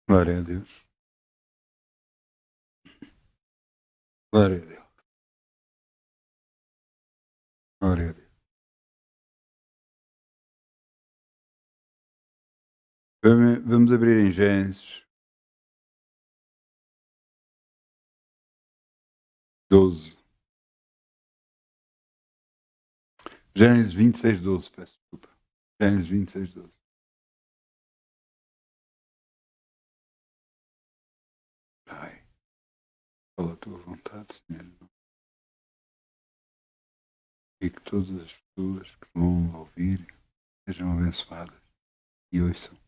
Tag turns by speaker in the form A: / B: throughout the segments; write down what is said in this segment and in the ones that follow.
A: Glória a Deus. Glória a Deus. Glória a Deus. Vamos abrir em Gênesis 12. Gênesis 26, 12, peço desculpa. Gênesis 26, 12. Pai, fala a tua vontade, Senhor. E que todas as pessoas que vão ouvir sejam abençoadas e ouçam.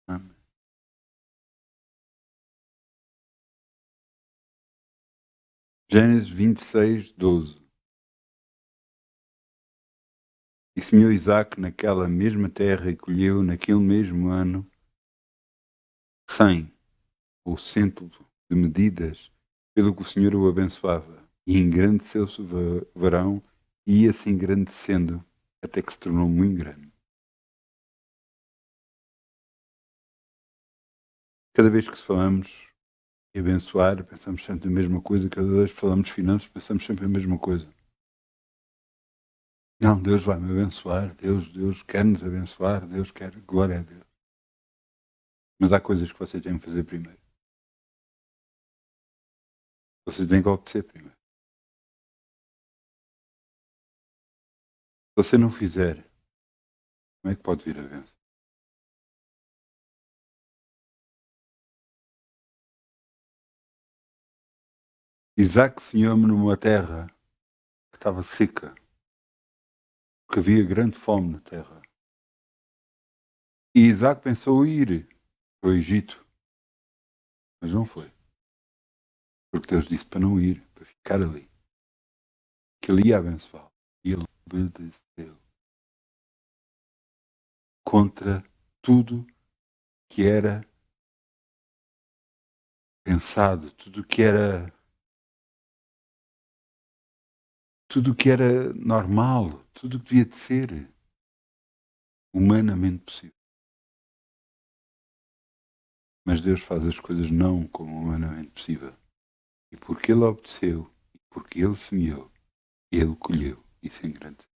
A: Amém. Gênesis 26, 12. E semeou Isaac naquela mesma terra e colheu naquele mesmo ano 100, ou 100 de medidas, pelo que o Senhor o abençoava. E engrandeceu-se o varão e ia-se engrandecendo até que se tornou muito grande. Cada vez que falamos em abençoar, pensamos sempre a mesma coisa. Cada vez que falamos de finanças, pensamos sempre a mesma coisa. Não, Deus vai me abençoar, Deus quer nos abençoar, Deus quer, glória a Deus. Mas há coisas que você tem que fazer primeiro. Você tem que obedecer primeiro. Se você não fizer, como é que pode vir a bênção? Isaac semeou-me numa terra que estava seca, porque havia grande fome na terra. E Isaac pensou em ir para o Egito, mas não foi. Porque Deus disse para não ir, para ficar ali. Que ele ia abençoá-lo. E ele obedeceu. Contra tudo que era pensado, tudo que era normal, tudo que devia de ser humanamente possível. Mas Deus faz as coisas não como humanamente possível. E porque ele obedeceu, e porque ele semeou, ele colheu e se engrandeceu.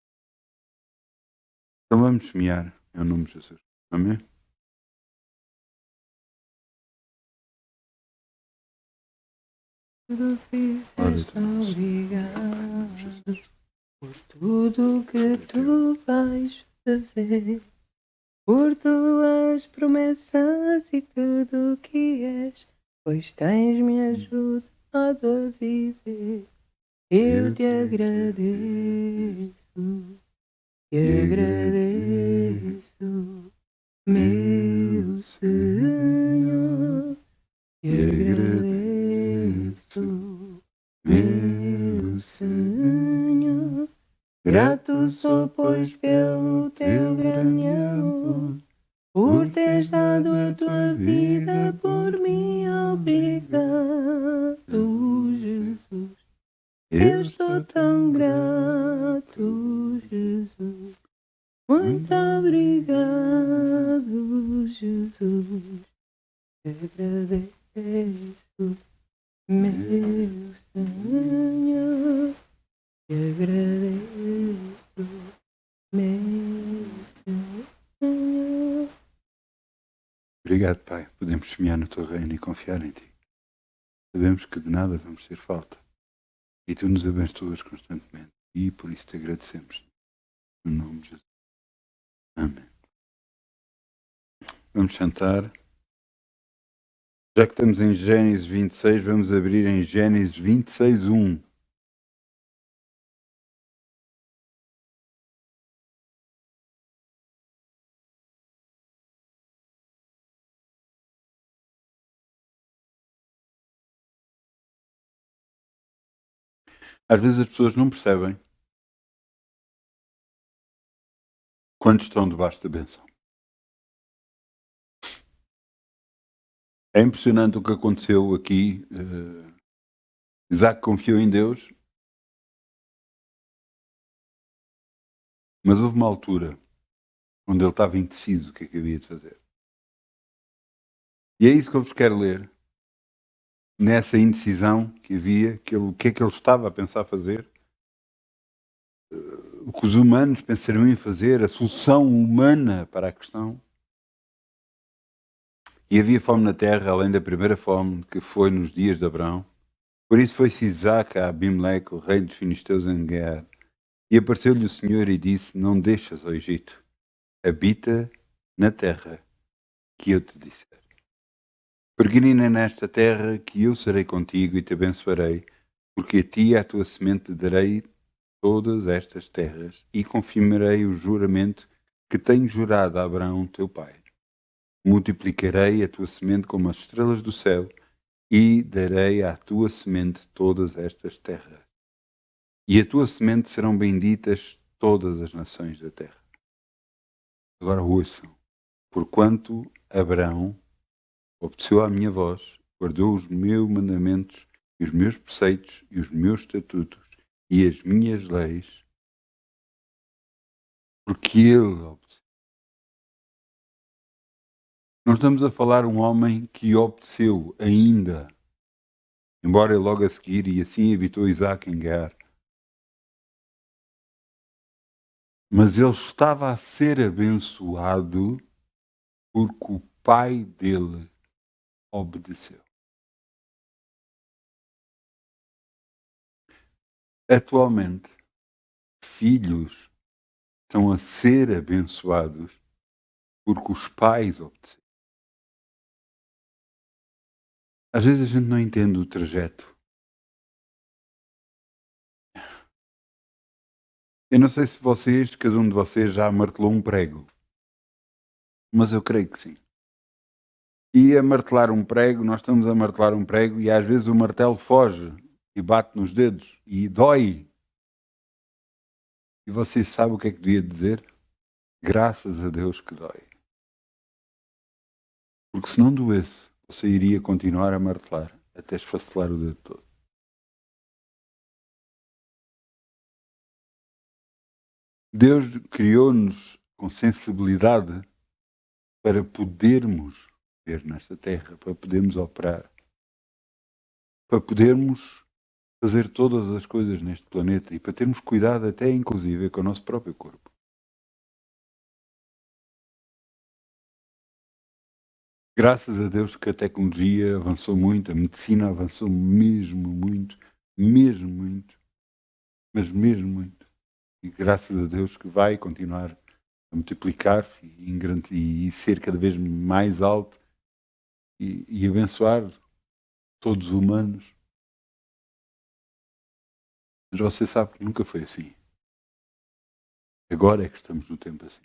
A: Então vamos semear em nome de Jesus. Amém?
B: Tudo fizeste, obrigado por tudo que tu vais fazer, por tuas promessas e tudo que és, pois tens-me ajudado a viver. Eu te agradeço, meu Senhor, te agradeço, meu Senhor. Grato sou, pois, pelo teu grande amor, por teres dado a tua vida por mim. Obrigado, Jesus. Eu estou tão grato, Jesus. Muito obrigado, Jesus. Te agradeço, meu Senhor. Te agradeço, meu Senhor.
A: Obrigado, Pai. Podemos semear no teu reino e confiar em ti. Sabemos que de nada vamos ter falta. E tu nos abençoas constantemente. E por isso te agradecemos. No nome de Jesus. Amém. Vamos sentar. Já que estamos em Gênesis 26, vamos abrir em Gênesis 26, 1. Às vezes as pessoas não percebem quando estão debaixo da bênção. É impressionante o que aconteceu aqui. Isaac confiou em Deus, mas houve uma altura onde ele estava indeciso o que é que havia de fazer. E é isso que eu vos quero ler. Nessa indecisão que havia, o que é que ele estava a pensar fazer, o que os humanos pensariam em fazer, a solução humana para a questão. E havia fome na terra, além da primeira fome, que foi nos dias de Abraão. Por isso foi-se Isaque a Abimeleque, o rei dos filisteus, em Gerar. E apareceu-lhe o Senhor e disse: Não deixas o Egito, habita na terra que eu te disser. Peregrina nesta terra, que eu serei contigo e te abençoarei, porque a ti e à tua semente darei todas estas terras, e confirmarei o juramento que tenho jurado a Abraão teu pai. Multiplicarei a tua semente como as estrelas do céu, e darei à tua semente todas estas terras. E a tua semente serão benditas todas as nações da terra. Agora ouçam, porquanto Abraão obedeceu à minha voz, guardou os meus mandamentos, e os meus preceitos, e os meus estatutos, e as minhas leis, porque ele obedeceu. Não estamos a falar de um homem que obedeceu ainda, embora ele logo a seguir, e assim habitou Isaac em Gerar. Mas ele estava a ser abençoado porque o pai dele obedeceu. Atualmente, filhos estão a ser abençoados porque os pais obedeceram. Às vezes a gente não entende o trajeto. Eu não sei se cada um de vocês já martelou um prego, mas eu creio que sim. E a martelar um prego, nós estamos a martelar um prego e às vezes o martelo foge e bate nos dedos e dói. E você sabe o que é que devia dizer? Graças a Deus que dói. Porque se não doesse, você iria continuar a martelar até esfacelar o dedo todo. Deus criou-nos com sensibilidade para podermos ver nesta terra, para podermos operar, para podermos fazer todas as coisas neste planeta e para termos cuidado até inclusive com o nosso próprio corpo. Graças a Deus que a tecnologia avançou muito, a medicina avançou mesmo muito, mas mesmo muito. E graças a Deus que vai continuar a multiplicar-se e ser cada vez mais alto e abençoar todos os humanos. Mas você sabe que nunca foi assim. Agora é que estamos no tempo assim.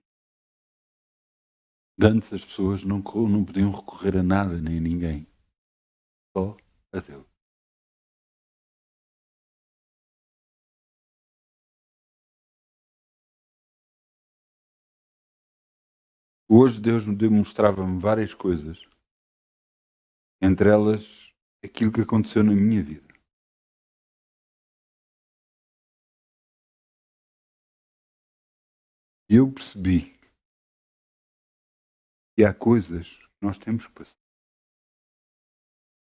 A: De antes as pessoas não podiam recorrer a nada nem a ninguém. Só a Deus. Hoje Deus demonstrava-me várias coisas. Entre elas, aquilo que aconteceu na minha vida. E eu percebi que há coisas que nós temos que passar.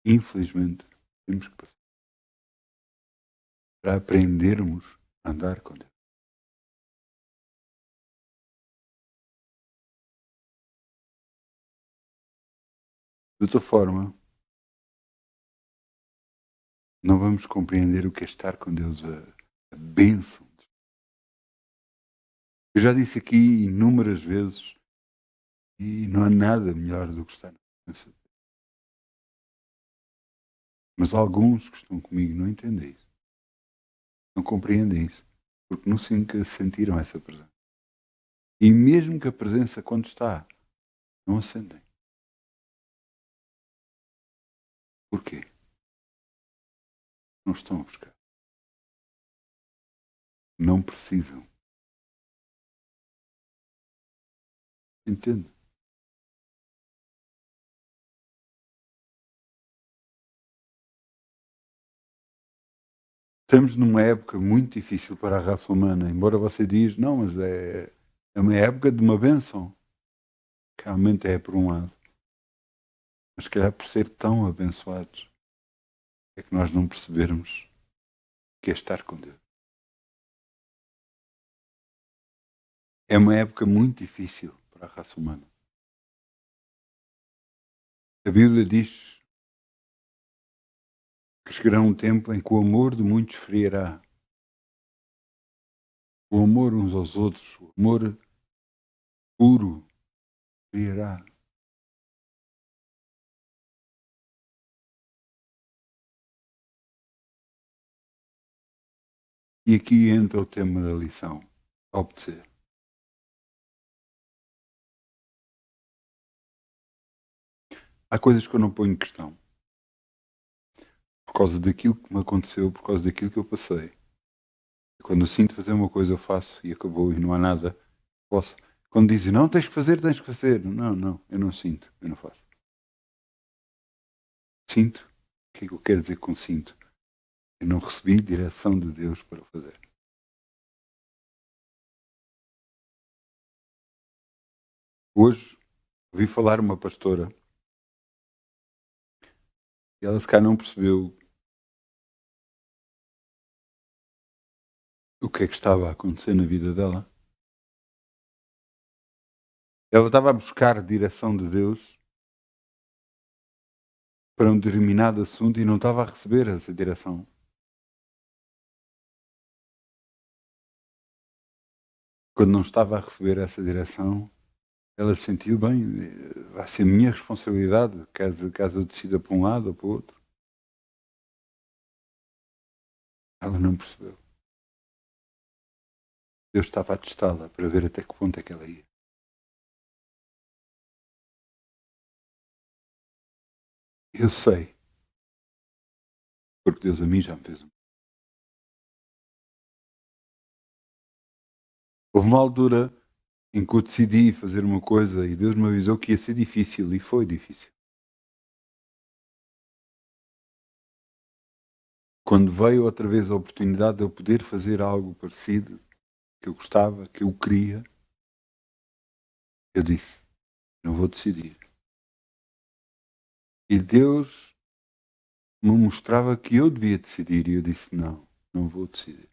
A: Infelizmente, temos que passar. Para aprendermos a andar com Deus. De outra forma, não vamos compreender o que é estar com Deus, a bênção. Eu já disse aqui inúmeras vezes e não há nada melhor do que estar na presença de Deus. Mas alguns que estão comigo não entendem isso. Não compreendem isso. Porque não sentiram essa presença. E mesmo que a presença, quando está, não a sentem. Porquê? Não estão a buscar. Não precisam. Entende? Estamos numa época muito difícil para a raça humana, embora você diz, não, mas é uma época de uma bênção. Realmente é por um lado. Mas se calhar por ser tão abençoados é que nós não percebermos que é estar com Deus. É uma época muito difícil para a raça humana. A Bíblia diz que chegará um tempo em que o amor de muitos esfriará. O amor uns aos outros, o amor puro, esfriará. E aqui entra o tema da lição: obedecer. Há coisas que eu não ponho em questão. Por causa daquilo que me aconteceu, por causa daquilo que eu passei. E quando eu sinto fazer uma coisa, eu faço e acabou e não há nada que possa. Quando dizem, não, tens que fazer, tens que fazer. Não, eu não sinto, eu não faço. Sinto. O que é que eu quero dizer com sinto? Eu não recebi direção de Deus para fazer. Hoje, ouvi falar uma pastora e ela se calhar não percebeu o que é que estava a acontecer na vida dela. Ela estava a buscar direção de Deus para um determinado assunto e não estava a receber essa direção. Quando não estava a receber essa direção, ela sentiu bem, vai ser minha responsabilidade, caso eu decida para um lado ou para o outro. Ela não percebeu. Deus estava a testá-la para ver até que ponto é que ela ia. Eu sei, porque Deus a mim já me fez um. Houve uma altura em que eu decidi fazer uma coisa e Deus me avisou que ia ser difícil e foi difícil. Quando veio outra vez a oportunidade de eu poder fazer algo parecido, que eu gostava, que eu queria, eu disse, não vou decidir. E Deus me mostrava que eu devia decidir e eu disse, não vou decidir.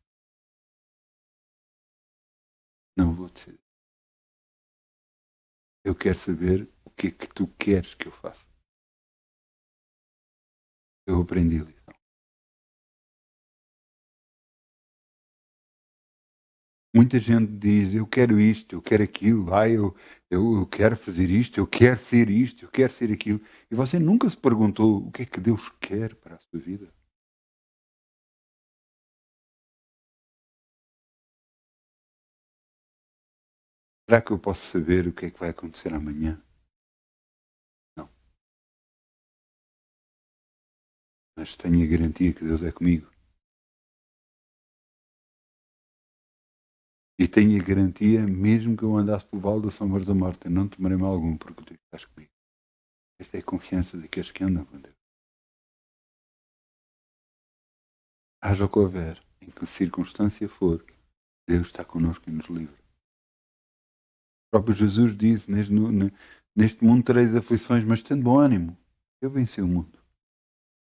A: Não vou decidir. Eu quero saber o que é que tu queres que eu faça. Eu aprendi a lição. Muita gente diz, eu quero isto, eu quero aquilo, eu quero fazer isto, eu quero ser isto, eu quero ser aquilo. E você nunca se perguntou o que é que Deus quer para a sua vida? Será que eu posso saber o que é que vai acontecer amanhã? Não. Mas tenho a garantia que Deus é comigo. E tenho a garantia, mesmo que eu andasse pelo vale da sombra da morte, eu não temerei mal algum, porque tu estás comigo. Esta é a confiança daqueles que andam com Deus. Haja o que houver, em que circunstância for, Deus está connosco e nos livra. O próprio Jesus disse, neste mundo tereis aflições, mas tendo bom ânimo. Eu venci o mundo.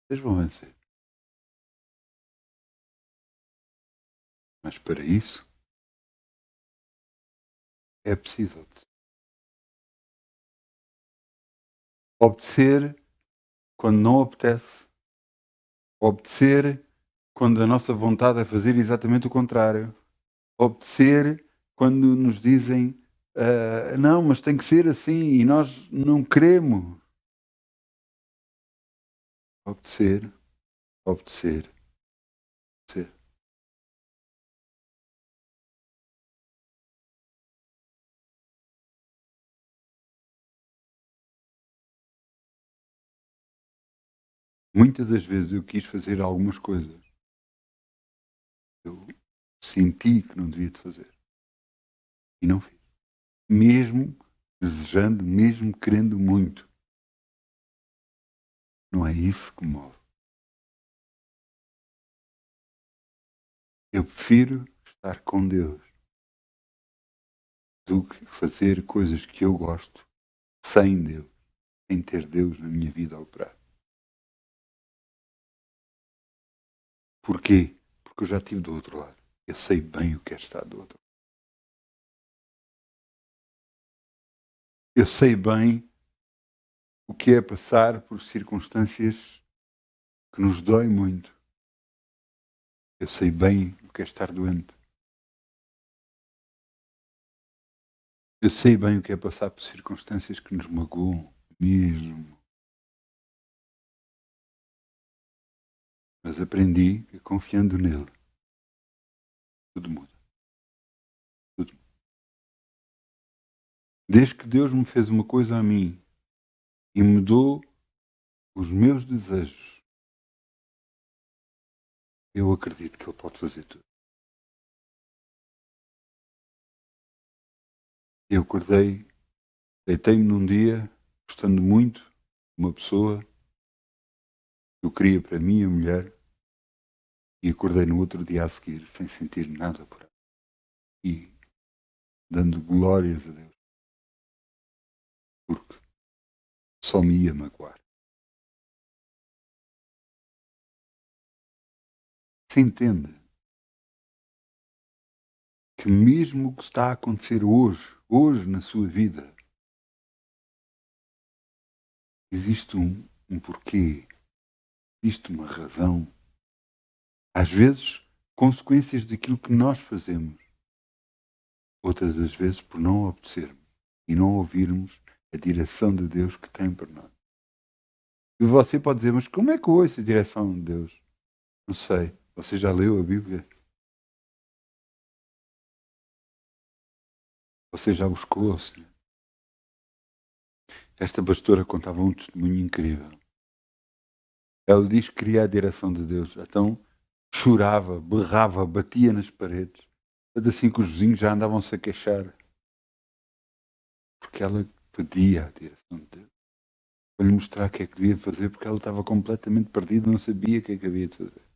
A: Vocês vão vencer. Mas para isso, é preciso obedecer. Obedecer quando não apetece. Obedecer quando a nossa vontade é fazer exatamente o contrário. Obedecer quando nos dizem não, mas tem que ser assim e nós não queremos. Obedecer, obedecer, obedecer. Muitas das vezes eu quis fazer algumas coisas. Eu senti que não devia de fazer. E não fiz. Mesmo desejando, mesmo querendo muito. Não é isso que me move. Eu prefiro estar com Deus do que fazer coisas que eu gosto sem Deus. em ter Deus na minha vida a operar. Porquê? Porque eu já estive do outro lado. Eu sei bem o que é estar do outro lado. Eu sei bem o que é passar por circunstâncias que nos dói muito. Eu sei bem o que é estar doente. Eu sei bem o que é passar por circunstâncias que nos magoam mesmo. Mas aprendi que confiando nele, tudo muda. Tudo muda. Desde que Deus me fez uma coisa a mim e mudou os meus desejos, eu acredito que Ele pode fazer tudo. Eu acordei, deitei-me num dia, gostando muito de uma pessoa que eu queria para mim, a mulher, e acordei no outro dia a seguir sem sentir nada por ela. E dando glórias a Deus, porque só me ia magoar. Você entende que mesmo o que está a acontecer hoje na sua vida, existe um porquê, existe uma razão. Às vezes, consequências daquilo que nós fazemos. Outras das vezes, por não obedecermos e não ouvirmos a direção de Deus que tem para nós. E você pode dizer, mas como é que eu ouço a direção de Deus? Não sei. Você já leu a Bíblia? Você já buscou, Senhor? Esta pastora contava um testemunho incrível. Ela diz que queria a direção de Deus. Então chorava, berrava, batia nas paredes. Tanto assim que os vizinhos já andavam-se a queixar. Porque ela pedia a direção de Deus. Para lhe mostrar o que é que devia fazer, porque ela estava completamente perdida, não sabia o que é que havia de fazer.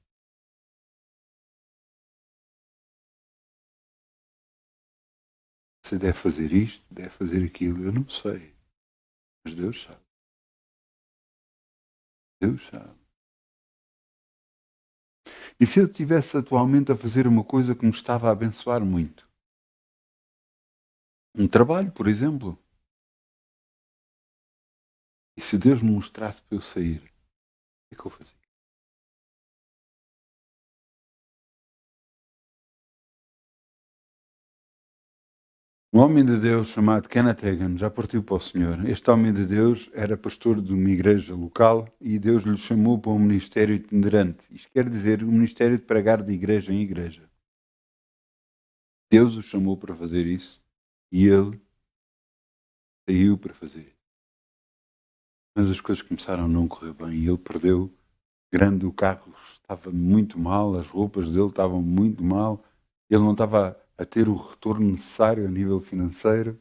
A: Você deve fazer isto, deve fazer aquilo. Eu não sei. Mas Deus sabe. Deus sabe. E se eu estivesse atualmente a fazer uma coisa que me estava a abençoar muito? Um trabalho, por exemplo. E se Deus me mostrasse para eu sair, o que é que eu fazia? Um homem de Deus chamado Kenneth Hagin já partiu para o Senhor. Este homem de Deus era pastor de uma igreja local e Deus lhe chamou para um ministério itinerante. Isto quer dizer um ministério de pregar de igreja em igreja. Deus o chamou para fazer isso e ele saiu para fazer isso. Mas as coisas começaram a não correr bem e ele perdeu grande, o carro estava muito mal, as roupas dele estavam muito mal, ele não estava a ter o retorno necessário a nível financeiro.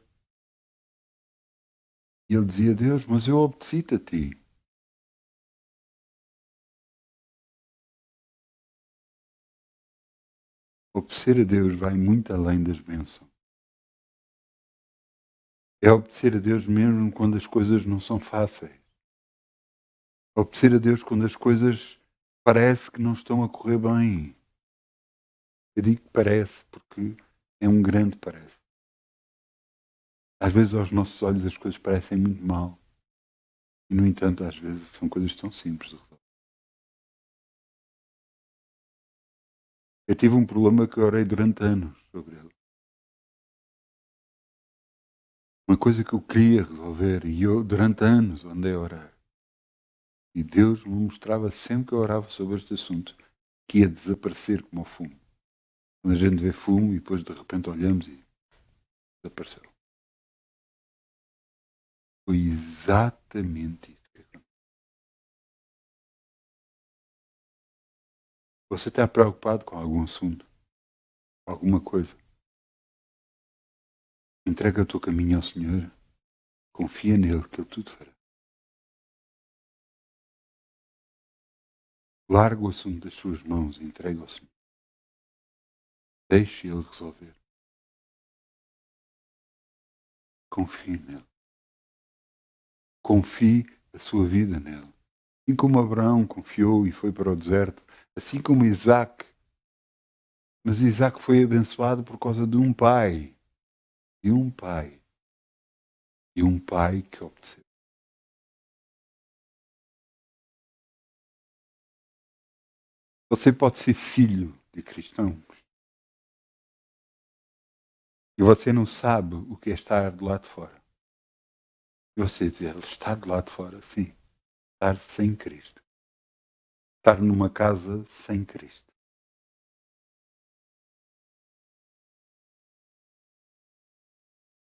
A: E ele dizia, Deus, mas eu obedeci-te a ti. Obedecer a Deus vai muito além das bênçãos. É obedecer a Deus mesmo quando as coisas não são fáceis. Obedecer a Deus quando as coisas parece que não estão a correr bem. Eu digo que parece porque é um grande parece. Às vezes aos nossos olhos as coisas parecem muito mal. E no entanto às vezes são coisas tão simples de resolver. Eu tive um problema que eu orei durante anos sobre ele. Uma coisa que eu queria resolver e eu durante anos andei a orar. E Deus me mostrava sempre que eu orava sobre este assunto que ia desaparecer como o fumo. Quando a gente vê fumo e depois de repente olhamos e desapareceu. Foi exatamente isso que aconteceu. Você está preocupado com algum assunto? Alguma coisa? Entrega o teu caminho ao Senhor. Confia nele que Ele tudo fará. Larga o assunto das suas mãos e entrega ao Senhor. Deixe Ele resolver. Confie nele. Confie a sua vida nele. Assim como Abraão confiou e foi para o deserto, assim como Isaac. Mas Isaac foi abençoado por causa de um pai. De um pai. E um pai que obedeceu. Você pode ser filho de cristãos. E você não sabe o que é estar do lado de fora. E você diz, estar do lado de fora, sim. Estar sem Cristo. Estar numa casa sem Cristo.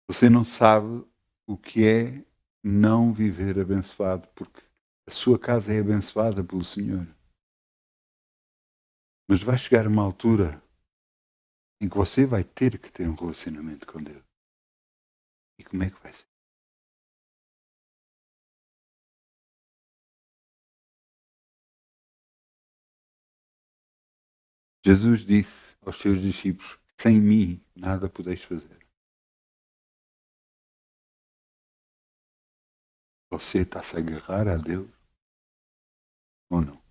A: Você não sabe o que é não viver abençoado, porque a sua casa é abençoada pelo Senhor. Mas vai chegar uma altura em que você vai ter que ter um relacionamento com Deus. E como é que vai ser? Jesus disse aos seus discípulos, sem mim nada podeis fazer. Você está-se a agarrar a Deus ou não?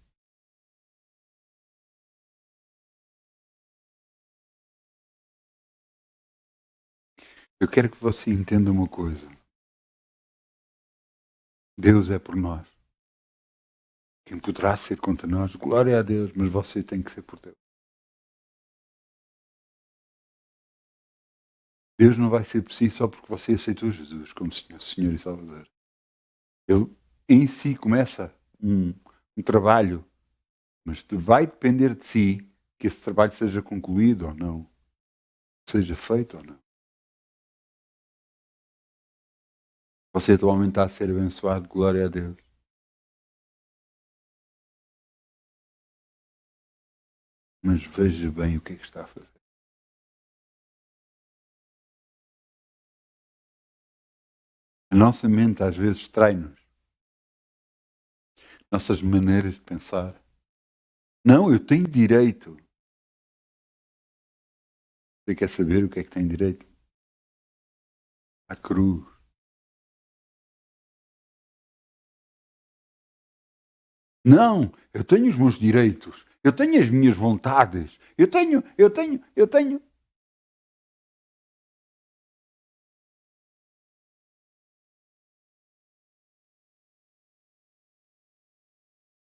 A: Eu quero que você entenda uma coisa. Deus é por nós. Quem poderá ser contra nós? Glória a Deus, mas você tem que ser por Deus. Deus não vai ser por si só porque você aceitou Jesus como Senhor e Salvador. Ele em si começa um trabalho, mas vai depender de si que esse trabalho seja concluído ou não, seja feito ou não. Você atualmente está a ser abençoado, glória a Deus. Mas veja bem o que é que está a fazer. A nossa mente às vezes trai-nos. Nossas maneiras de pensar. Não, eu tenho direito. Você quer saber o que é que tem direito? A cruz. Não, eu tenho os meus direitos. Eu tenho as minhas vontades. Eu tenho.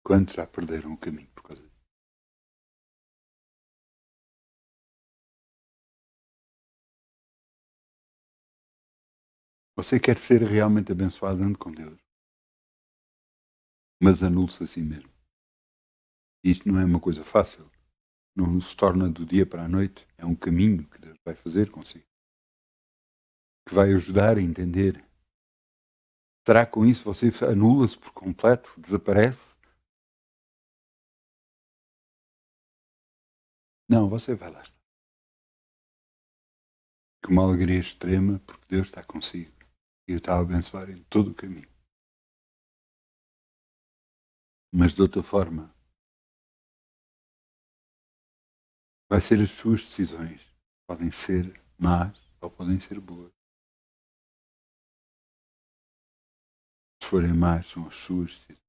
A: Quantos já perderam o caminho por causa disso? Você quer ser realmente abençoado, ande com Deus. Mas anule-se a si mesmo. Isto não é uma coisa fácil. Não se torna do dia para a noite. É um caminho que Deus vai fazer consigo. Que vai ajudar a entender. Será que com isso você anula-se por completo? Desaparece? Não, você vai lá estar. Com uma alegria extrema, porque Deus está consigo. E o está a abençoar em todo o caminho. Mas de outra forma, vai ser as suas decisões. Podem ser más ou podem ser boas. Se forem más, são as suas decisões.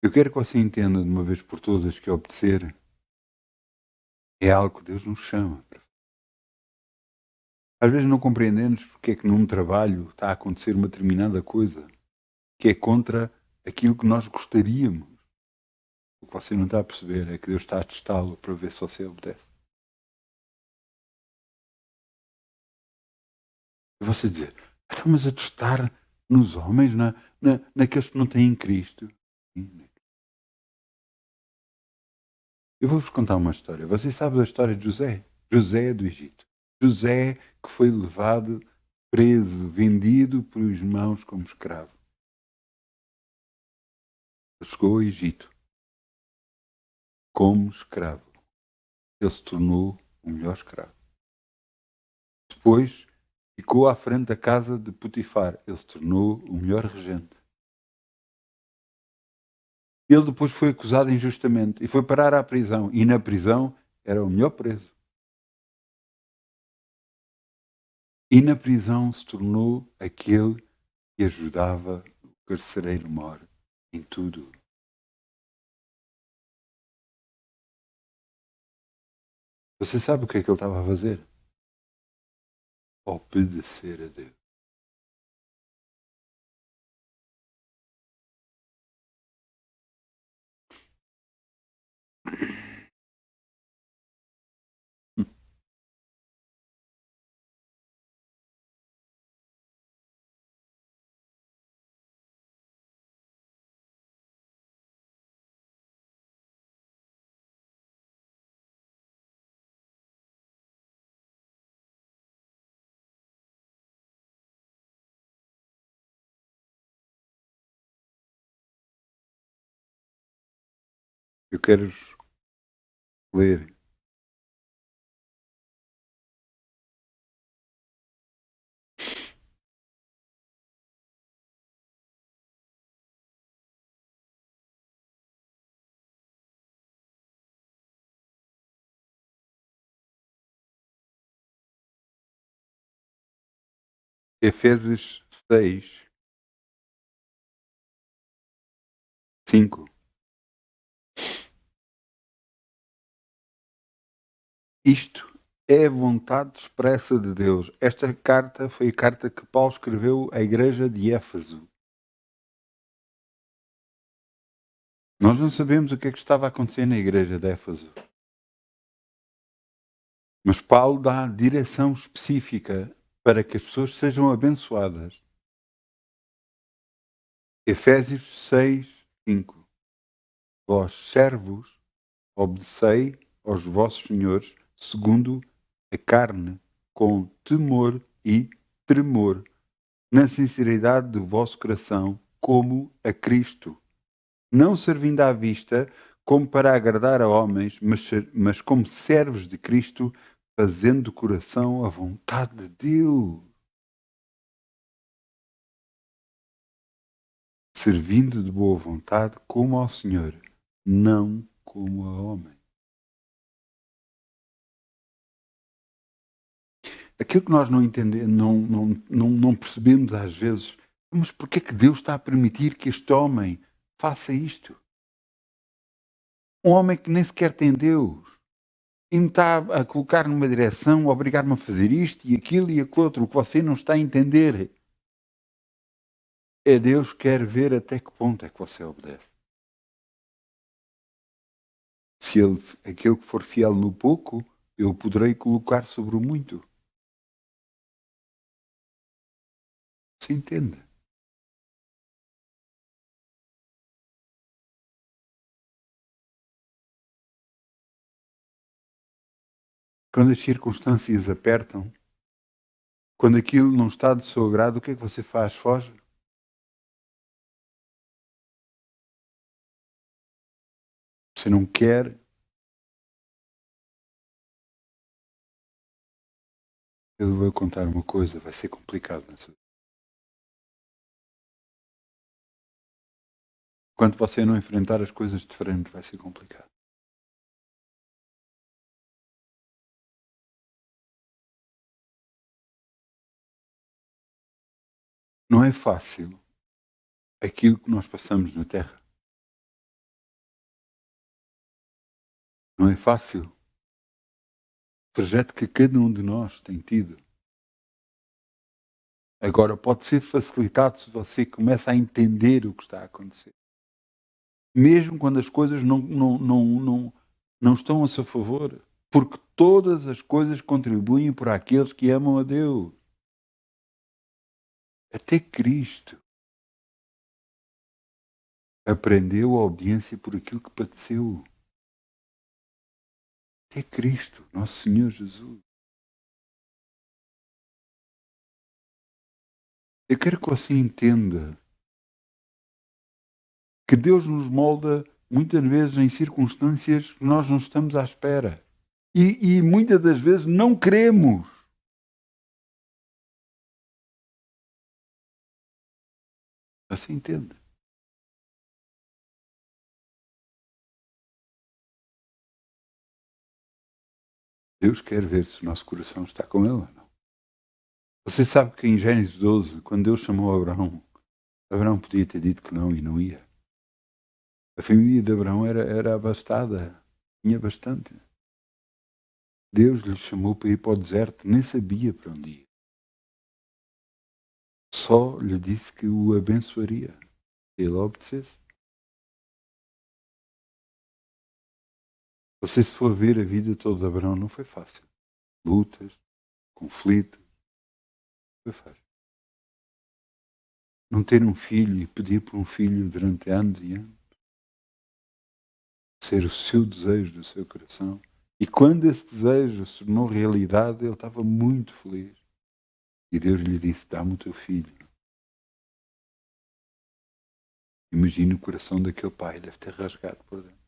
A: Eu quero que você entenda de uma vez por todas que obedecer é algo que Deus nos chama para fazer. Às vezes não compreendemos porque é que num trabalho está a acontecer uma determinada coisa que é contra aquilo que nós gostaríamos. O que você não está a perceber é que Deus está a testá-lo para ver se você obedece. E você dizer, então, mas a testar nos homens, naqueles que não têm Cristo. Eu vou-vos contar uma história. Você sabe da história de José? José do Egito. José que foi levado, preso, vendido por irmãos como escravo. Ele chegou ao Egito como escravo. Ele se tornou o melhor escravo. Depois ficou à frente da casa de Potifar. Ele se tornou o melhor regente. Ele depois foi acusado injustamente e foi parar à prisão. E na prisão era o melhor preso. E na prisão se tornou aquele que ajudava o carcereiro mor em tudo. Você sabe o que é que ele estava a fazer? Obedecer a Deus. Eu quero ler Efésios 6, 5. Isto é a vontade expressa de Deus. Esta carta foi a carta que Paulo escreveu à igreja de Éfeso. Nós não sabemos o que é que estava a acontecer na igreja de Éfeso. Mas Paulo dá direção específica para que as pessoas sejam abençoadas. Efésios 6, 5. Vós, servos, obedecei aos vossos senhores segundo a carne, com temor e tremor, na sinceridade do vosso coração, como a Cristo, não servindo à vista como para agradar a homens, mas como servos de Cristo, fazendo do coração a vontade de Deus, servindo de boa vontade como ao Senhor, não como a homem. Aquilo que nós não entendemos, não percebemos às vezes, mas porquê é que Deus está a permitir que este homem faça isto? Um homem que nem sequer tem Deus. E me está a colocar numa direção, a obrigar-me a fazer isto e aquilo e aquilo outro. O que você não está a entender é Deus quer ver até que ponto é que você obedece. Se ele, aquele que for fiel no pouco, eu poderei colocar sobre o muito. Você entende? Quando as circunstâncias apertam, quando aquilo não está de seu agrado, o que é que você faz? Foge? Você não quer? Eu vou contar uma coisa, vai ser complicado nessa. Quando você não enfrentar as coisas de frente, vai ser complicado. Não é fácil aquilo que nós passamos na Terra. Não é fácil o trajeto que cada um de nós tem tido. Agora, pode ser facilitado se você começa a entender o que está a acontecer. Mesmo quando as coisas não estão a seu favor. Porque todas as coisas contribuem para aqueles que amam a Deus. Até Cristo aprendeu a obediência por aquilo que padeceu. Até Cristo, nosso Senhor Jesus. Eu quero que você entenda que Deus nos molda muitas vezes em circunstâncias que nós não estamos à espera. E muitas das vezes não queremos. Você entende? Deus quer ver se o nosso coração está com Ele ou não. Você sabe que em Gênesis 12, quando Deus chamou Abraão, Abraão podia ter dito que não e não ia. A família de Abraão era abastada, tinha bastante. Deus lhe chamou para ir para o deserto, nem sabia para onde ia. Só lhe disse que o abençoaria, se ele obedecesse. Você, se for ver a vida toda de Abraão, não foi fácil. Lutas, conflitos, não foi fácil. Não ter um filho e pedir por um filho durante anos e anos. Ser o seu desejo do seu coração. E quando esse desejo se tornou realidade, ele estava muito feliz. E Deus lhe disse, dá-me o teu filho. Imagina o coração daquele pai, deve ter rasgado por dentro.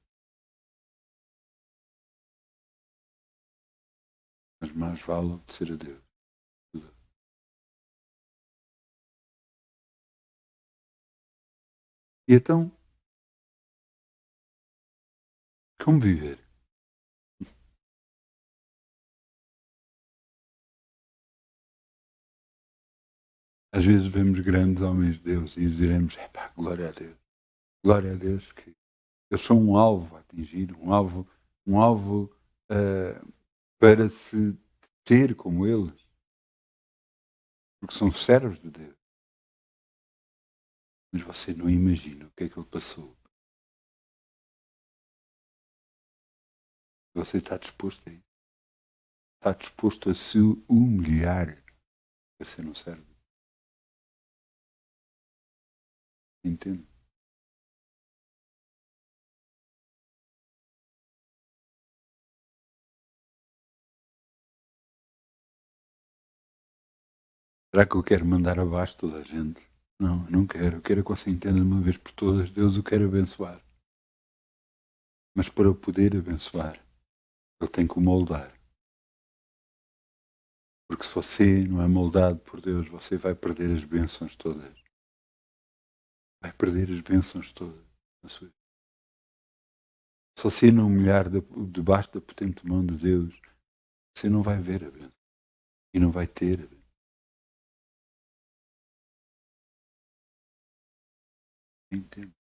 A: Mas mais vale obedecer a Deus. E então, como viver? Às vezes vemos grandes homens de Deus e diremos, glória a Deus que eles são um alvo a atingir, um alvo para se ter como eles, porque são servos de Deus. Mas você não imagina o que é que ele passou. Você está disposto a isso? Está disposto a se humilhar para ser um servo? Entende? Será que eu quero mandar abaixo toda a gente? Não, eu não quero. Eu quero que você entenda de uma vez por todas, Deus o quer abençoar. Mas para eu poder abençoar, Ele tem que o moldar. Porque se você não é moldado por Deus, você vai perder as bênçãos todas. Vai perder as bênçãos todas na sua vida. Se você não humilhar debaixo da potente mão de Deus, você não vai ver a bênção. E não vai ter a bênção. Entende?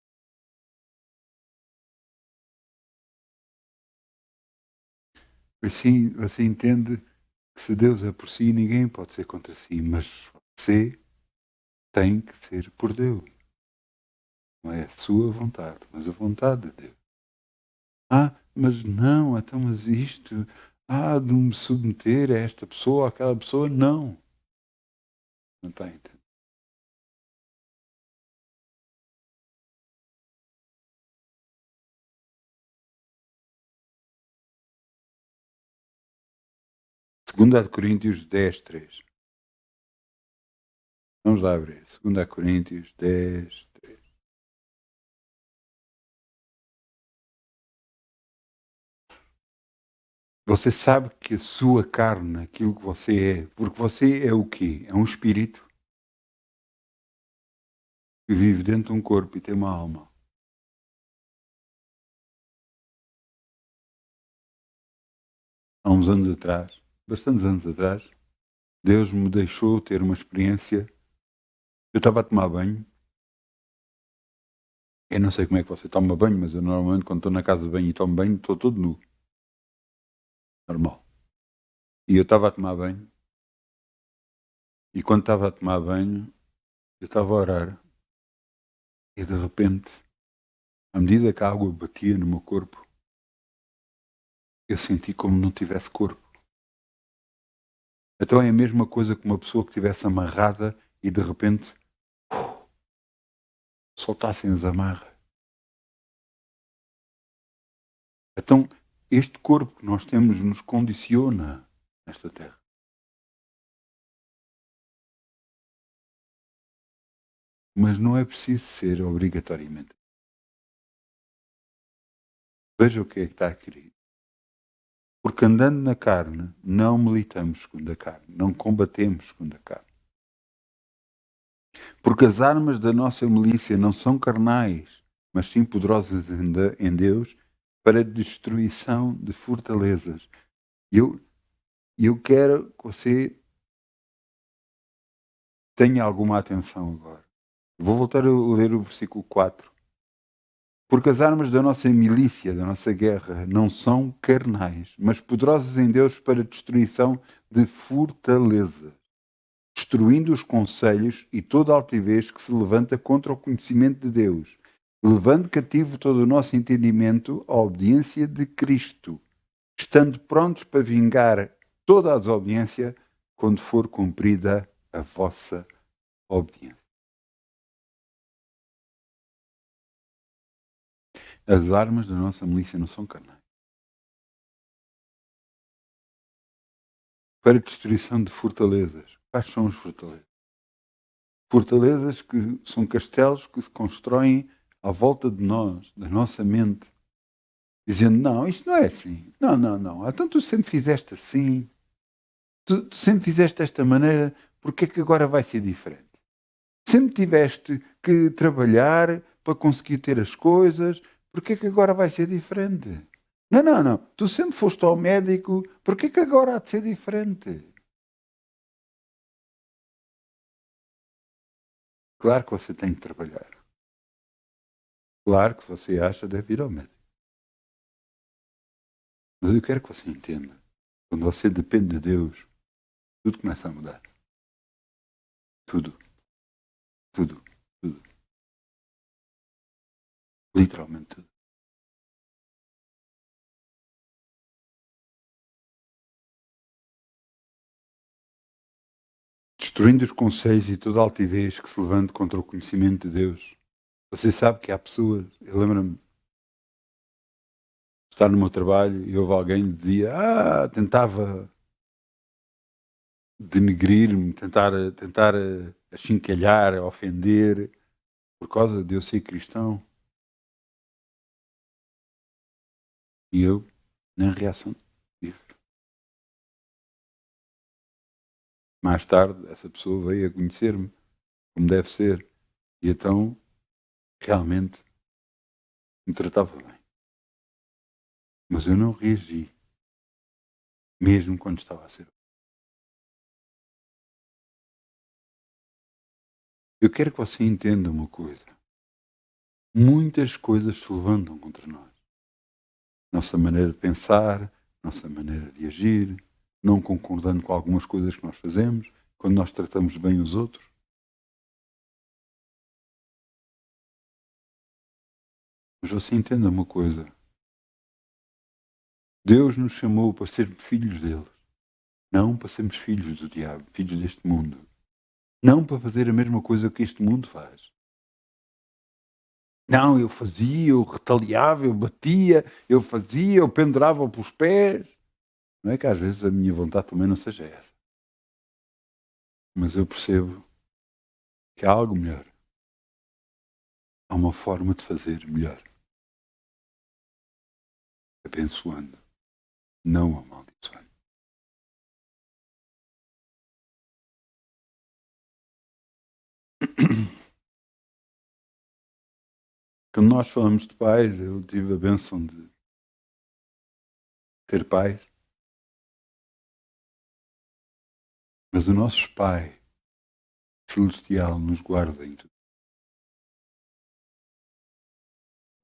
A: Assim você entende que se Deus é por si, ninguém pode ser contra si. Mas você tem que ser por Deus. Não é a sua vontade, mas a vontade de Deus. Mas não, então, mas isto, de me submeter a esta pessoa, àquela pessoa, não. Não está a entender. Segunda de Coríntios 10:3. Vamos lá abrir. Segunda de Coríntios 10:3. Você sabe que a sua carne, aquilo que você é, porque você é o quê? É um espírito que vive dentro de um corpo e tem uma alma. Há uns anos atrás, bastantes anos atrás, Deus me deixou ter uma experiência. Eu estava a tomar banho. Eu não sei como é que você toma banho, mas eu normalmente quando estou na casa de banho e tomo banho, estou todo nu. Normal. E eu estava a tomar banho. E quando estava a tomar banho, eu estava a orar. E de repente, à medida que a água batia no meu corpo, eu senti como não tivesse corpo. Então é a mesma coisa que uma pessoa que estivesse amarrada e de repente soltassem as amarras. Então, este corpo que nós temos nos condiciona nesta terra. Mas não é preciso ser obrigatoriamente. Veja o que é que está aqui. Porque andando na carne, não militamos segundo a carne, não combatemos segundo a carne. Porque as armas da nossa milícia não são carnais, mas sim poderosas em Deus para a destruição de fortalezas. E eu quero que você Tenha alguma atenção agora. Vou voltar a ler o versículo 4. Porque as armas da nossa milícia, da nossa guerra, não são carnais, mas poderosas em Deus para a destruição de fortalezas, destruindo os conselhos e toda a altivez que se levanta contra o conhecimento de Deus, levando cativo todo o nosso entendimento à obediência de Cristo, estando prontos para vingar toda a desobediência quando for cumprida a vossa obediência. As armas da nossa milícia não são carnais. Para a destruição de fortalezas. Quais são as fortalezas? Fortalezas que são castelos que se constroem à volta de nós, da nossa mente, dizendo, não, isto não é assim. Não. Então tu sempre fizeste assim. Tu sempre fizeste desta maneira, porque é que agora vai ser diferente? Sempre tiveste que trabalhar para conseguir ter as coisas, porque é que agora vai ser diferente? Não. Tu sempre foste ao médico, porque é que agora há de ser diferente? Claro que você tem que trabalhar. Claro que você acha deve ir ao médico. Mas eu quero que você entenda. Quando você depende de Deus, tudo começa a mudar. Tudo. Literalmente tudo. Destruindo os conselhos e toda a altivez que se levante contra o conhecimento de Deus. Você sabe que há pessoas, eu lembro-me de estar no meu trabalho e houve alguém que dizia, tentava denegrir-me, tentar achincalhar, ofender, por causa de eu ser cristão. E eu, nem reação, tive. Mais tarde, essa pessoa veio a conhecer-me, como deve ser, e então, realmente, me tratava bem. Mas eu não reagi, mesmo quando estava a ser. Eu quero que você entenda uma coisa. Muitas coisas se levantam contra nós. Nossa maneira de pensar, nossa maneira de agir, não concordando com algumas coisas que nós fazemos, quando nós tratamos bem os outros. Mas você entenda uma coisa. Deus nos chamou para sermos filhos dele, não para sermos filhos do diabo, filhos deste mundo. Não para fazer a mesma coisa que este mundo faz. Não, eu fazia, eu retaliava, eu batia, eu fazia, eu pendurava pelos pés. Não é que às vezes a minha vontade também não seja essa. Mas eu percebo que há algo melhor. Há uma forma de fazer melhor. Abençoando, não amaldiçoando. Quando nós falamos de pais, eu tive a bênção de ter pais. Mas o nosso Pai Celestial nos guarda em tudo.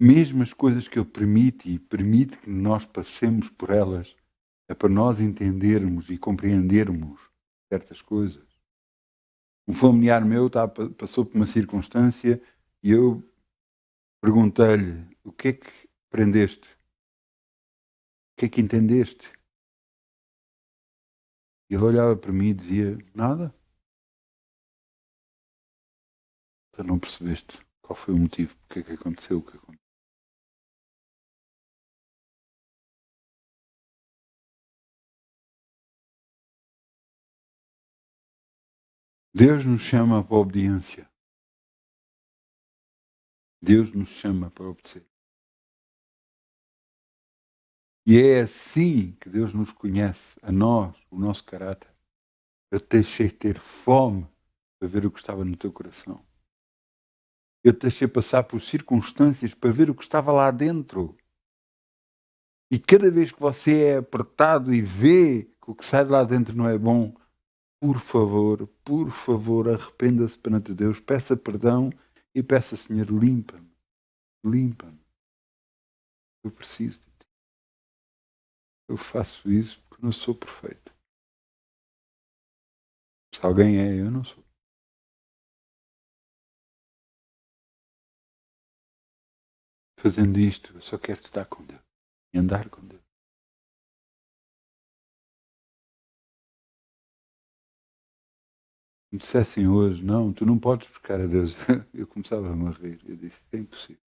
A: Mesmo as coisas que Ele permite e permite que nós passemos por elas, é para nós entendermos e compreendermos certas coisas. Um familiar meu passou por uma circunstância e eu perguntei-lhe, o que é que aprendeste? O que é que entendeste? E ele olhava para mim e dizia, nada. Tu não percebeste qual foi o motivo, porque é que aconteceu o que aconteceu. Deus nos chama para a obediência. Deus nos chama para obedecer. E é assim que Deus nos conhece, a nós, o nosso caráter. Eu te deixei ter fome para ver o que estava no teu coração. Eu te deixei passar por circunstâncias para ver o que estava lá dentro. E cada vez que você é apertado e vê que o que sai de lá dentro não é bom, por favor, arrependa-se perante Deus, peça perdão e peça, Senhor, limpa-me, limpa-me. Eu preciso de ti. Eu faço isso porque não sou perfeito. Se alguém é, eu não sou. Fazendo isto, eu só quero estar com Deus e andar com Deus. Me dissessem hoje, não, tu não podes buscar a Deus. Eu começava-me a rir. Eu disse, é impossível.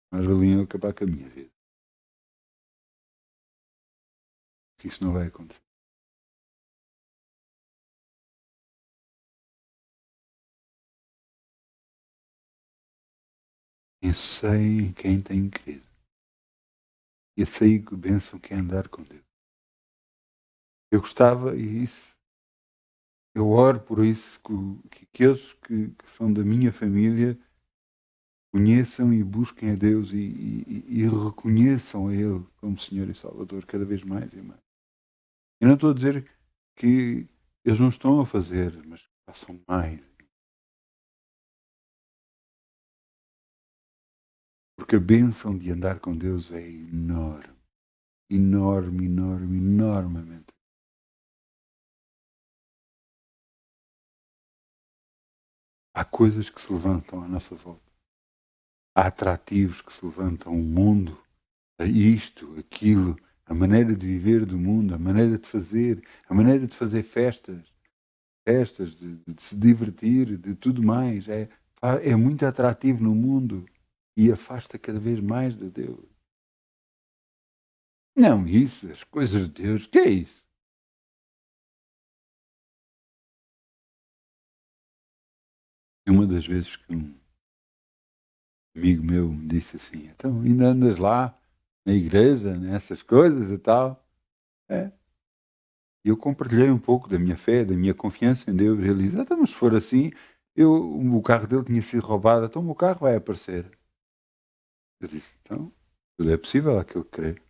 A: Mas ali eu acabar com a minha vida. Que isso não vai acontecer. Pensei em quem tem crido. E sei que bênção que é andar com Deus. Eu gostava, e isso, eu oro por isso, que aqueles que são da minha família conheçam e busquem a Deus e reconheçam a Ele como Senhor e Salvador cada vez mais e mais. Eu não estou a dizer que eles não estão a fazer, mas que façam mais. Porque a bênção de andar com Deus é enorme. Enorme, enorme, enormemente. Há coisas que se levantam à nossa volta. Há atrativos que se levantam, o mundo, isto, aquilo, a maneira de viver do mundo, a maneira de fazer festas, de se divertir, de tudo mais. É muito atrativo no mundo e afasta cada vez mais de Deus. Não, isso, as coisas de Deus, que é isso? E uma das vezes que um amigo meu me disse assim, então ainda andas lá na igreja, nessas coisas e tal? É. E eu compartilhei um pouco da minha fé, da minha confiança em Deus. Ele disse, então, mas se for assim, o carro dele tinha sido roubado, então o meu carro vai aparecer. Eu disse, então, tudo é possível aquilo que crê.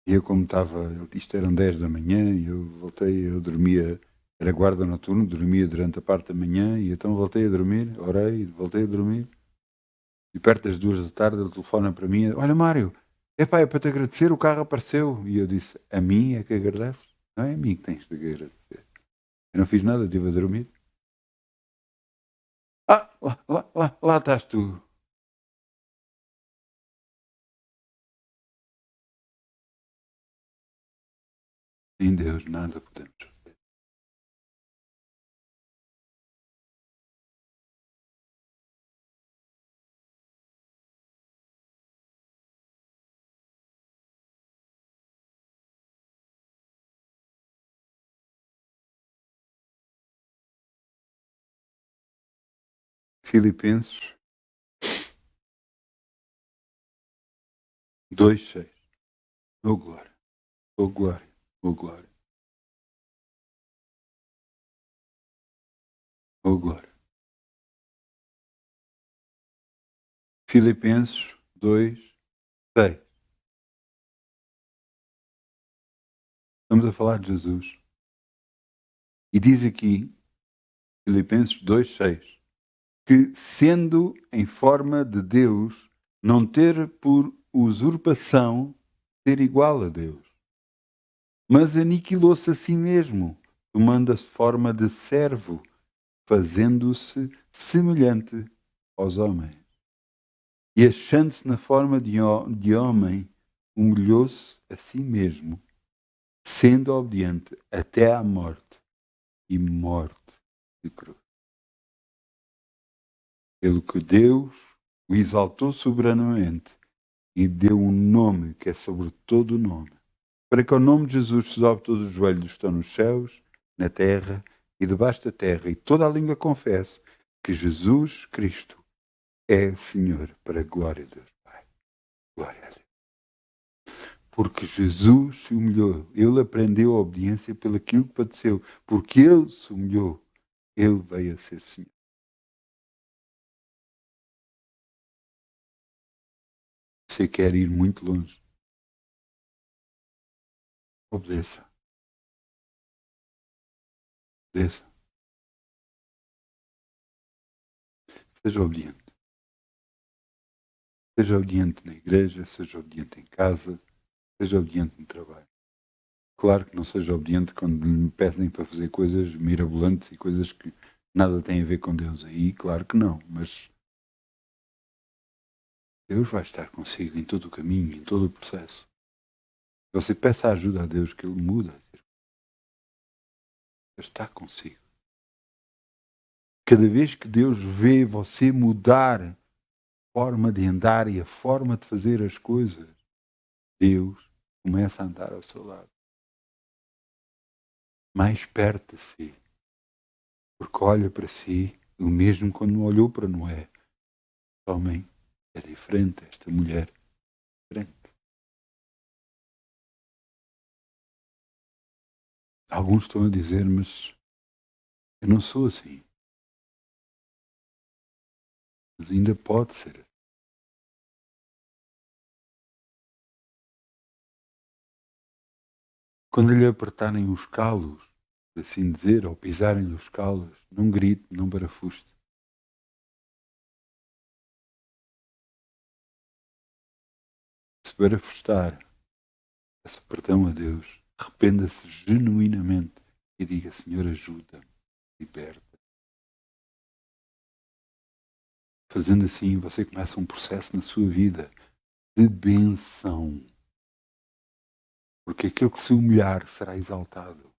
A: E eu como estava, isto eram 10 da manhã, e eu voltei, eu dormia, era guarda noturno, dormia durante a parte da manhã, e então voltei a dormir, orei, voltei a dormir. E perto das 2 da tarde ele telefona para mim, olha Mário, epá, é para te agradecer, o carro apareceu. E eu disse, a mim é que agradeces? Não é a mim que tens de agradecer. Eu não fiz nada, estive a dormir. Ah, lá estás tu. Em Deus nada podemos fazer. Filipenses 2:6. Oh glória, oh glória, oh glória, oh glória. Filipenses 2:6. Estamos a falar de Jesus. E diz aqui, Filipenses 2:6, que sendo em forma de Deus, não ter por usurpação ser igual a Deus, mas aniquilou-se a si mesmo, tomando a forma de servo, fazendo-se semelhante aos homens. E achando-se na forma de homem, humilhou-se a si mesmo, sendo obediente até à morte e morte de cruz. Pelo que Deus o exaltou soberanamente e deu um nome que é sobre todo o nome, para que ao nome de Jesus se dobre todos os joelhos que estão nos céus, na terra e debaixo da terra, e toda a língua confesse que Jesus Cristo é Senhor, para a glória de Deus Pai. Glória a Deus. Porque Jesus se humilhou, Ele aprendeu a obediência pelo aquilo que padeceu, porque Ele se humilhou, Ele veio a ser Senhor. Você quer ir muito longe. Obedeça. Obedeça. Seja obediente. Seja obediente na igreja, seja obediente em casa, seja obediente no trabalho. Claro que não seja obediente quando lhe pedem para fazer coisas mirabolantes e coisas que nada têm a ver com Deus. Aí, claro que não. Mas Deus vai estar consigo em todo o caminho, em todo o processo. Você peça ajuda a Deus que Ele muda. Deus está consigo. Cada vez que Deus vê você mudar a forma de andar e a forma de fazer as coisas, Deus começa a andar ao seu lado. Mais perto de si. Porque olha para si, o mesmo quando olhou para Noé. Este homem é diferente, esta mulher é diferente. Alguns estão a dizer, mas eu não sou assim. Mas ainda pode ser assim. Quando lhe apertarem os calos, por assim dizer, ou pisarem-lhe os calos, não grite, não barafuste. Se barafustar, peça perdão a Deus, arrependa-se genuinamente e diga: Senhor, ajuda-me, liberta. Fazendo assim, você começa um processo na sua vida de benção. Porque aquele que se humilhar será exaltado.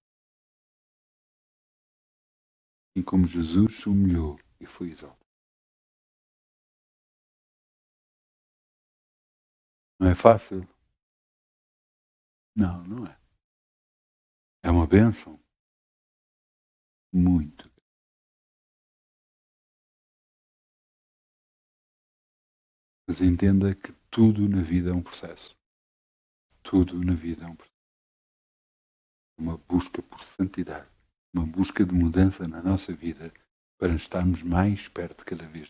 A: E como Jesus se humilhou e foi exaltado. Não é fácil? Não, não é. É uma bênção. Muito. Mas entenda que tudo na vida é um processo. Tudo na vida é um processo. Uma busca por santidade. Uma busca de mudança na nossa vida para estarmos mais perto cada vez.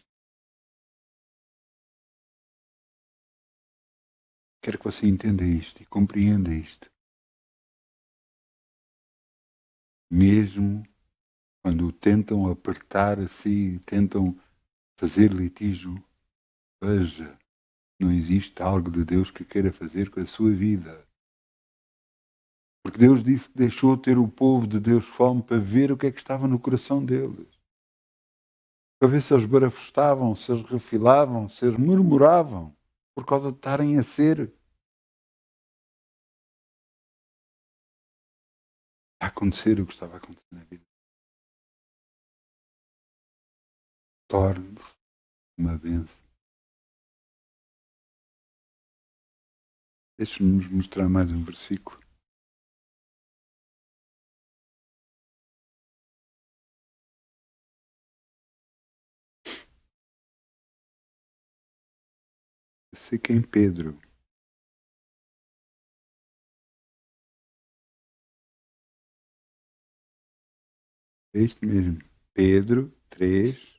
A: Quero que você entenda isto e compreenda isto. Mesmo quando tentam apertar a si, tentam fazer litígio, veja, não existe algo de Deus que queira fazer com a sua vida. Porque Deus disse que deixou ter o povo de Deus fome para ver o que é que estava no coração deles. Para ver se eles barafustavam, se eles refilavam, se eles murmuravam por causa de estarem a ser. A acontecer o que estava a acontecer na vida. Torne-se uma bênção. Deixe-nos mostrar mais um versículo. Eu sei que é em Pedro. É isto mesmo. Pedro 3.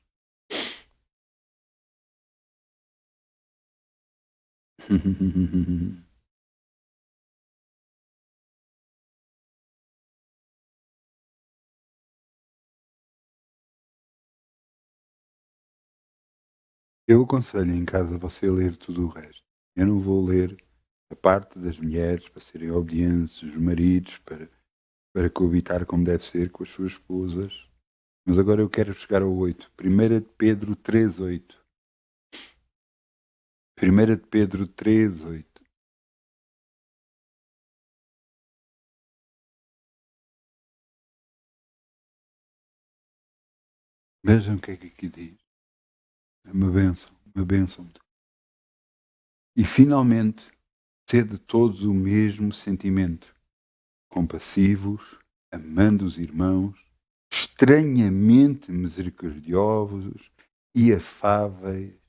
A: Eu aconselho em casa você a ler tudo o resto. Eu não vou ler a parte das mulheres para serem obedientes, os maridos para coabitar como deve ser com as suas esposas. Mas agora eu quero chegar ao 8. 1 de Pedro 3:8. 1 de Pedro 3:8. Vejam o que é que aqui diz. É uma bênção, uma bênção. E finalmente, sede todos o mesmo sentimento, compassivos, amando os irmãos, estranhamente misericordiosos e afáveis,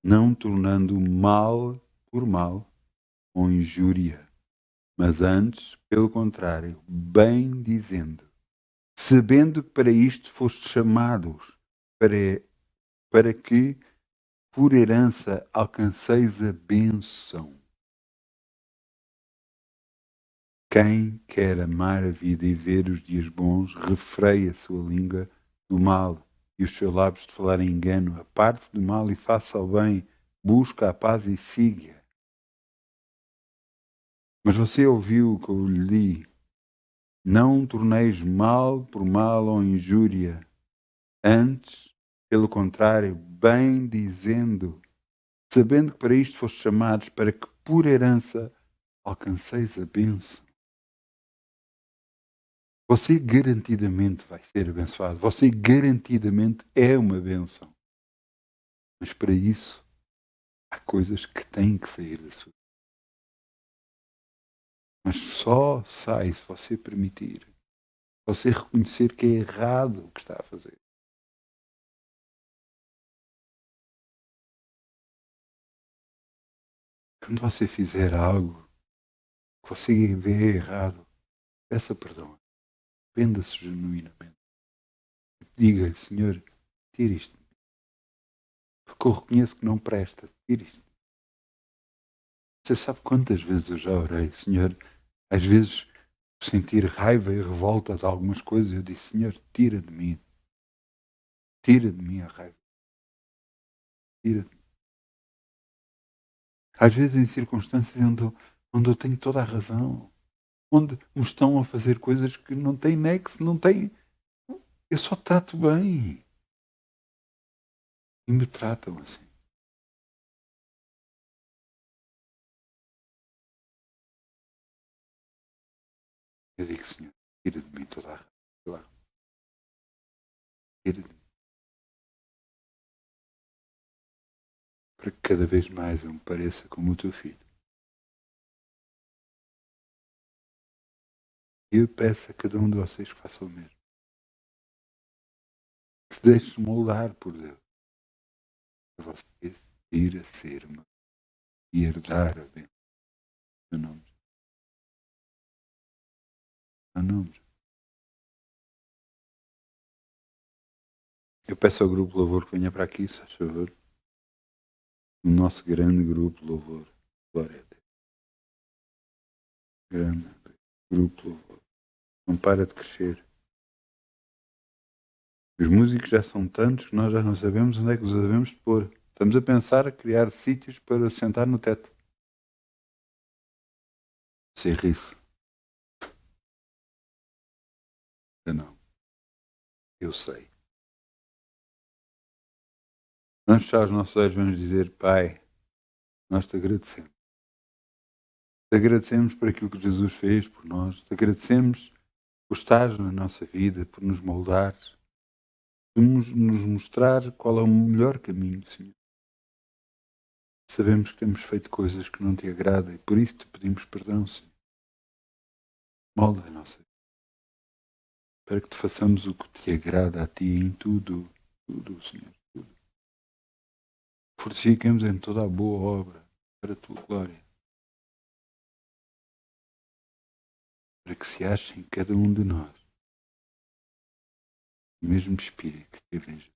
A: não tornando mal por mal ou injúria, mas antes, pelo contrário, bem dizendo, sabendo que para isto fostes chamados, para que por herança alcanceis a bênção. Quem quer amar a vida e ver os dias bons, refreia a sua língua do mal e os seus lábios de falar em engano. Aparte-se do mal e faça o bem, busca a paz e siga. Mas você ouviu o que eu lhe di. Não torneis mal por mal ou injúria. Antes, pelo contrário, bem dizendo, sabendo que para isto foste chamados, para que por herança alcanceis a bênção. Você garantidamente vai ser abençoado. Você garantidamente é uma bênção. Mas para isso, há coisas que têm que sair da sua vida. Mas só sai se você permitir. Se você reconhecer que é errado o que está a fazer. Quando você fizer algo que você vê errado, peça perdão. Venda-se genuinamente. Diga, Senhor, tira isto. Porque eu reconheço que não presta. Tira isto. Você sabe quantas vezes eu já orei, Senhor, às vezes sentir raiva e revolta de algumas coisas, eu disse, Senhor, tira de mim a raiva, tira de mim. Às vezes em circunstâncias onde eu tenho toda a razão, onde me estão a fazer coisas que não têm nexo, não têm, eu só trato bem e me tratam assim. Eu digo, Senhor, tira de mim toda a raiva, tira de mim, para que cada vez mais eu me pareça como o teu filho. E eu peço a cada um de vocês que faça o mesmo. Que deixe moldar por Deus. Para você ir a ser uma e herdar a bênção. Meu nome. Meu nome. Eu peço ao grupo Louvor que venha para aqui, se faz favor. O nosso grande grupo Louvor. Glória a Deus. Grande grupo Louvor. Não para de crescer. Os músicos já são tantos que nós já não sabemos onde é que os devemos pôr. Estamos a pensar a criar sítios para sentar no teto. Sem rir-se. Eu não. Eu sei. Vamos fechar os nossos olhos, vamos dizer, Pai, nós te agradecemos. Te agradecemos por aquilo que Jesus fez por nós. Te agradecemos por estar na nossa vida, por nos moldar, por nos mostrar qual é o melhor caminho, Senhor. Sabemos que temos feito coisas que não te agradam e por isso te pedimos perdão, Senhor. Molda a nossa vida, para que te façamos o que te agrada a ti em tudo, tudo, Senhor, tudo. Fortifiquemos em toda a boa obra para a tua glória, para que se ache em cada um de nós o mesmo Espírito que teve em Jesus.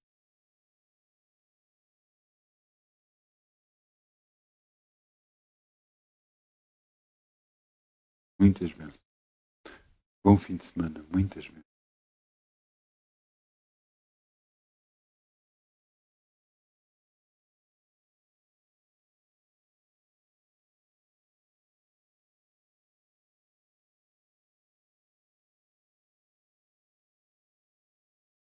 A: Muitas bênçãos. Bom fim de semana, muitas bênçãos.